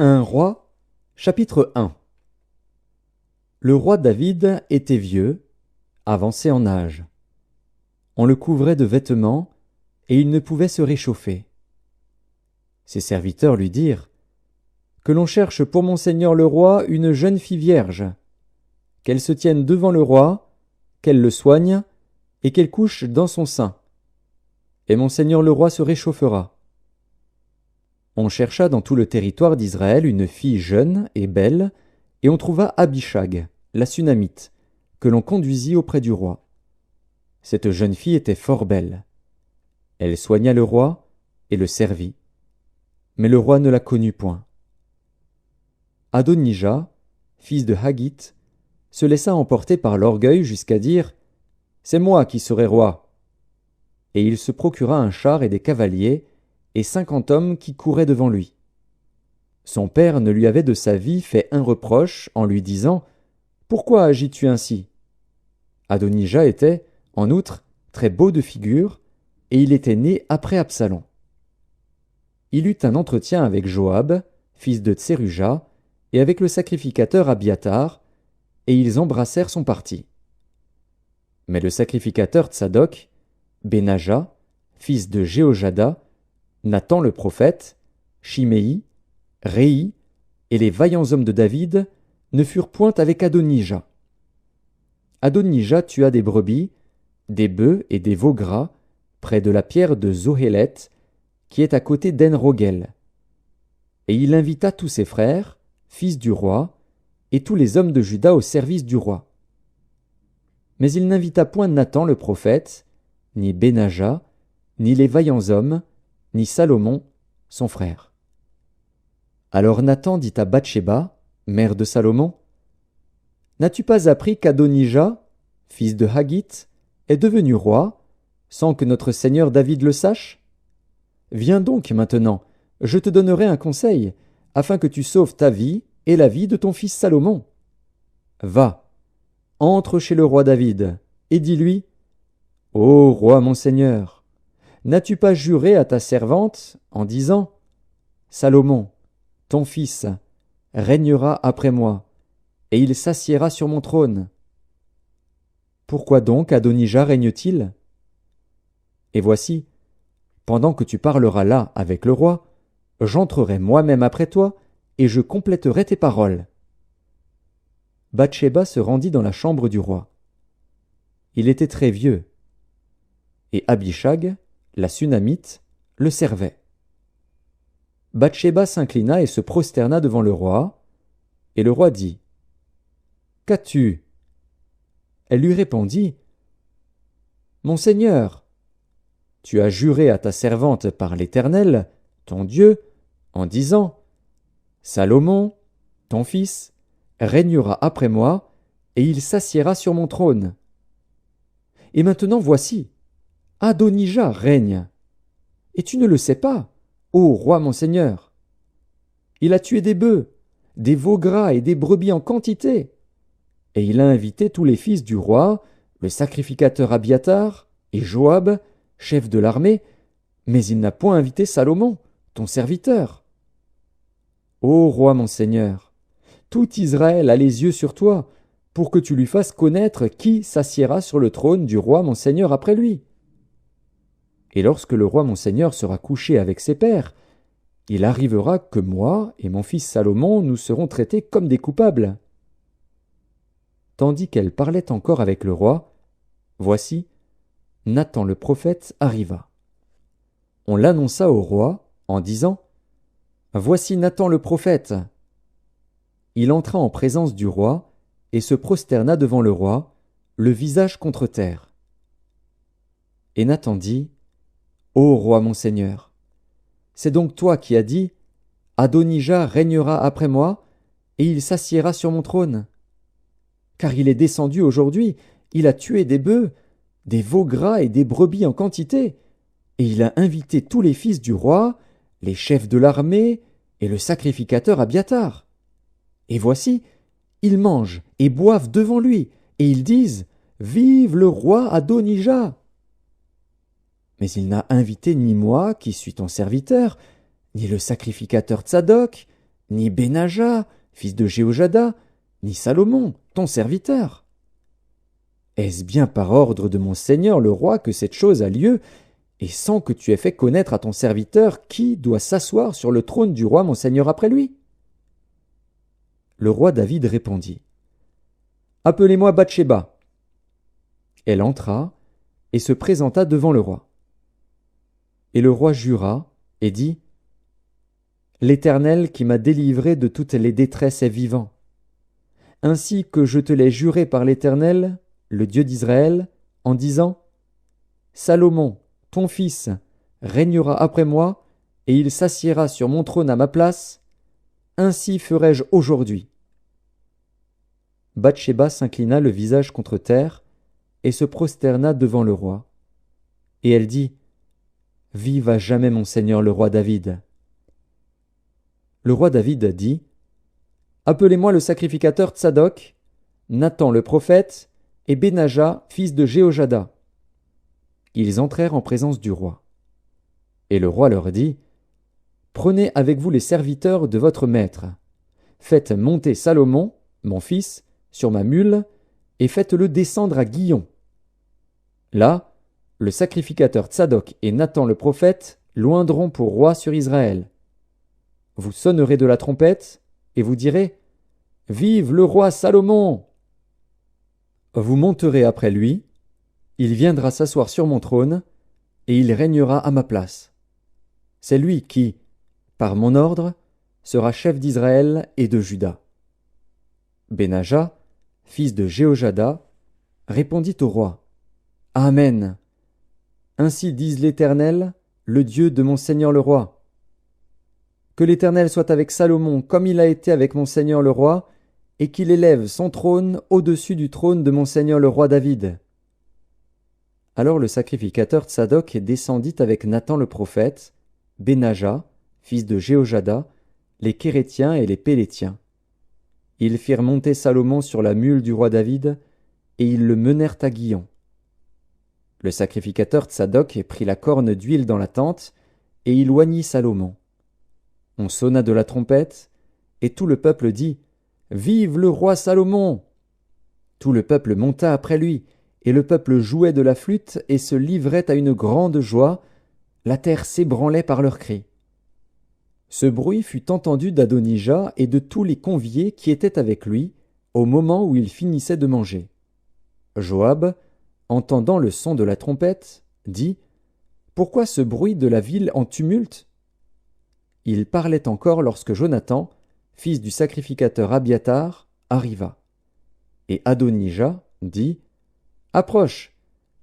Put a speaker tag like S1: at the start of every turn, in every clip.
S1: Un roi, chapitre 1. Le roi David était vieux, avancé en âge. On le couvrait de vêtements, et il ne pouvait se réchauffer. Ses serviteurs lui dirent « Que l'on cherche pour mon seigneur le roi une jeune fille vierge, qu'elle se tienne devant le roi, qu'elle le soigne, et qu'elle couche dans son sein. Et mon seigneur le roi se réchauffera. » On chercha dans tout le territoire d'Israël une fille jeune et belle, et on trouva Abishag, la Sunamite, que l'on conduisit auprès du roi. Cette jeune fille était fort belle. Elle soigna le roi et le servit. Mais le roi ne la connut point. Adonija, fils de Haggith, se laissa emporter par l'orgueil jusqu'à dire « C'est moi qui serai roi !» Et il se procura un char et des cavaliers, et 50 hommes qui couraient devant lui. Son père ne lui avait de sa vie fait un reproche en lui disant « Pourquoi agis-tu ainsi ?» Adonija était, en outre, très beau de figure, et il était né après Absalom. Il eut un entretien avec Joab, fils de Tseruja, et avec le sacrificateur Abiatar, et ils embrassèrent son parti. Mais le sacrificateur Tsadok, Benaja, fils de Jéhojada, Nathan le prophète, Shimei, Réi, et les vaillants hommes de David ne furent point avec Adonija. Adonija tua des brebis, des bœufs et des veaux gras, près de la pierre de Zohélet, qui est à côté d'En-Rogel. Et il invita tous ses frères, fils du roi, et tous les hommes de Juda au service du roi. Mais il n'invita point Nathan le prophète, ni Benaja, ni les vaillants hommes, ni Salomon, son frère. Alors Nathan dit à Bathsheba, mère de Salomon, « N'as-tu pas appris qu'Adonija, fils de Haggith, est devenu roi, sans que notre seigneur David le sache? Viens donc maintenant, je te donnerai un conseil, afin que tu sauves ta vie et la vie de ton fils Salomon. Va, entre chez le roi David, et dis-lui, « Ô roi mon seigneur, n'as-tu pas juré à ta servante en disant, « Salomon, ton fils, régnera après moi, et il s'assiera sur mon trône. » Pourquoi donc Adonija règne-t-il? Et voici, pendant que tu parleras là avec le roi, j'entrerai moi-même après toi, et je compléterai tes paroles. Bathsheba se rendit dans la chambre du roi. Il était très vieux, et Abishag, la Sunamite, le servait. Bathsheba s'inclina et se prosterna devant le roi, et le roi dit « Qu'as-tu » Elle lui répondit « Mon seigneur, tu as juré à ta servante par l'Éternel, ton Dieu, en disant « Salomon, ton fils, régnera après moi, et il s'assiera sur mon trône. » Et maintenant voici, Adonija règne. Et tu ne le sais pas, ô roi mon seigneur. Il a tué des bœufs, des veaux gras et des brebis en quantité. Et il a invité tous les fils du roi, le sacrificateur Abiatar, et Joab, chef de l'armée, mais il n'a point invité Salomon, ton serviteur. Ô roi mon seigneur, tout Israël a les yeux sur toi, pour que tu lui fasses connaître qui s'assiera sur le trône du roi mon seigneur après lui. Et lorsque le roi mon seigneur sera couché avec ses pères, il arrivera que moi et mon fils Salomon nous serons traités comme des coupables. » Tandis qu'elle parlait encore avec le roi, voici, Nathan le prophète arriva. On l'annonça au roi en disant « Voici Nathan le prophète. » Il entra en présence du roi et se prosterna devant le roi, le visage contre terre. Et Nathan dit « Ô roi mon seigneur, c'est donc toi qui as dit « Adonija régnera après moi, et il s'assiera sur mon trône. » Car il est descendu aujourd'hui, il a tué des bœufs, des veaux gras et des brebis en quantité, et il a invité tous les fils du roi, les chefs de l'armée et le sacrificateur Abiatar. Et voici, ils mangent et boivent devant lui, et ils disent « Vive le roi Adonija !» Mais il n'a invité ni moi, qui suis ton serviteur, ni le sacrificateur Tsadok, ni Benaja, fils de Jéhojada, ni Salomon, ton serviteur. Est-ce bien par ordre de mon seigneur le roi que cette chose a lieu, et sans que tu aies fait connaître à ton serviteur qui doit s'asseoir sur le trône du roi mon seigneur après lui? Le roi David répondit: Appelez-moi Bathsheba. Elle entra et se présenta devant le roi. Et le roi jura et dit: L'Éternel qui m'a délivré de toutes les détresses est vivant. Ainsi que je te l'ai juré par l'Éternel, le Dieu d'Israël, en disant: Salomon, ton fils, régnera après moi, et il s'assiera sur mon trône à ma place, ainsi ferai-je aujourd'hui. Bathsheba s'inclina le visage contre terre, et se prosterna devant le roi. Et elle dit: Vive à jamais mon seigneur le roi David. Le roi David dit: Appelez-moi le sacrificateur Tsadok, Nathan le prophète, et Benaja, fils de Jéhojada. Ils entrèrent en présence du roi. Et le roi leur dit: Prenez avec vous les serviteurs de votre maître. Faites monter Salomon, mon fils, sur ma mule, et faites-le descendre à Guillon. Là, le sacrificateur Tsadok et Nathan le prophète loindront pour roi sur Israël. Vous sonnerez de la trompette, et vous direz: Vive le roi Salomon! Vous monterez après lui, il viendra s'asseoir sur mon trône, et il régnera à ma place. C'est lui qui, par mon ordre, sera chef d'Israël et de Juda. Benaja, fils de Jéhojada, répondit au roi: Amen. Ainsi dise l'Éternel, le Dieu de mon seigneur le roi. Que l'Éternel soit avec Salomon comme il a été avec mon seigneur le roi, et qu'il élève son trône au-dessus du trône de mon seigneur le roi David. Alors le sacrificateur Tsadok descendit avec Nathan le prophète, Benaja, fils de Jéhojada, les Kérétiens et les Pélétiens. Ils firent monter Salomon sur la mule du roi David, et ils le menèrent à Guillon. Le sacrificateur Tsadok prit la corne d'huile dans la tente, et il oignit Salomon. On sonna de la trompette, et tout le peuple dit: Vive le roi Salomon! Tout le peuple monta après lui, et le peuple jouait de la flûte et se livrait à une grande joie, la terre s'ébranlait par leurs cris. Ce bruit fut entendu d'Adonija et de tous les conviés qui étaient avec lui, au moment où il finissait de manger. Joab, entendant le son de la trompette, dit: Pourquoi ce bruit de la ville en tumulte? Il parlait encore lorsque Jonathan, fils du sacrificateur Abiatar, arriva. Et Adonija dit: Approche,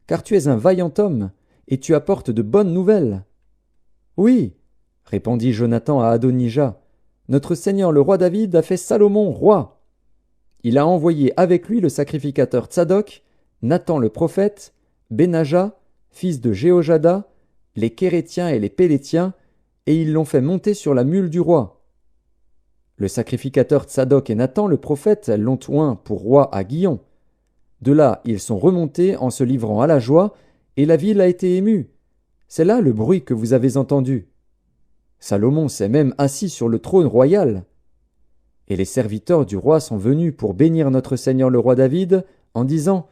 S1: car tu es un vaillant homme, et tu apportes de bonnes nouvelles. Oui, répondit Jonathan à Adonija, notre seigneur le roi David a fait Salomon roi. Il a envoyé avec lui le sacrificateur Tsadok, Nathan le prophète, Benaja, fils de Jéhojada, les Kérétiens et les Pélétiens, et ils l'ont fait monter sur la mule du roi. Le sacrificateur Tsadok et Nathan le prophète l'ont oint pour roi à Guillon. De là, ils sont remontés en se livrant à la joie, et la ville a été émue. C'est là le bruit que vous avez entendu. Salomon s'est même assis sur le trône royal. Et les serviteurs du roi sont venus pour bénir notre seigneur le roi David, en disant: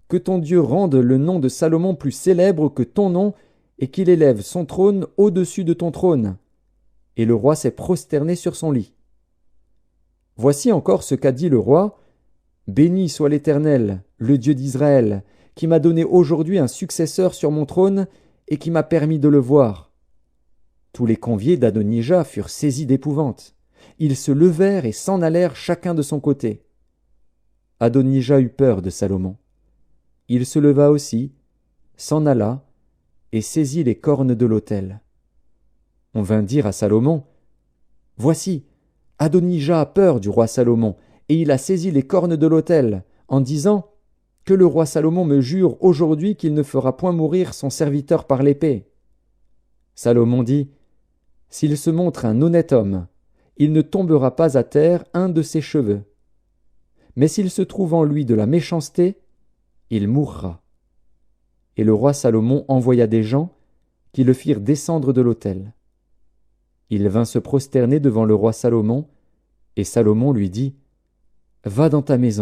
S1: Que ton Dieu rende le nom de Salomon plus célèbre que ton nom, et qu'il élève son trône au-dessus de ton trône. Et le roi s'est prosterné sur son lit. Voici encore ce qu'a dit le roi: Béni soit l'Éternel, le Dieu d'Israël, qui m'a donné aujourd'hui un successeur sur mon trône, et qui m'a permis de le voir. Tous les conviés d'Adonija furent saisis d'épouvante. Ils se levèrent et s'en allèrent chacun de son côté. Adonija eut peur de Salomon. Il se leva aussi, s'en alla, et saisit les cornes de l'autel. On vint dire à Salomon: Voici, Adonija a peur du roi Salomon, et il a saisi les cornes de l'autel, en disant: Que le roi Salomon me jure aujourd'hui qu'il ne fera point mourir son serviteur par l'épée. Salomon dit: S'il se montre un honnête homme, il ne tombera pas à terre un de ses cheveux. Mais s'il se trouve en lui de la méchanceté, il mourra. Et le roi Salomon envoya des gens qui le firent descendre de l'autel. il vint se prosterner devant le roi Salomon, et Salomon lui dit « Va dans ta maison. »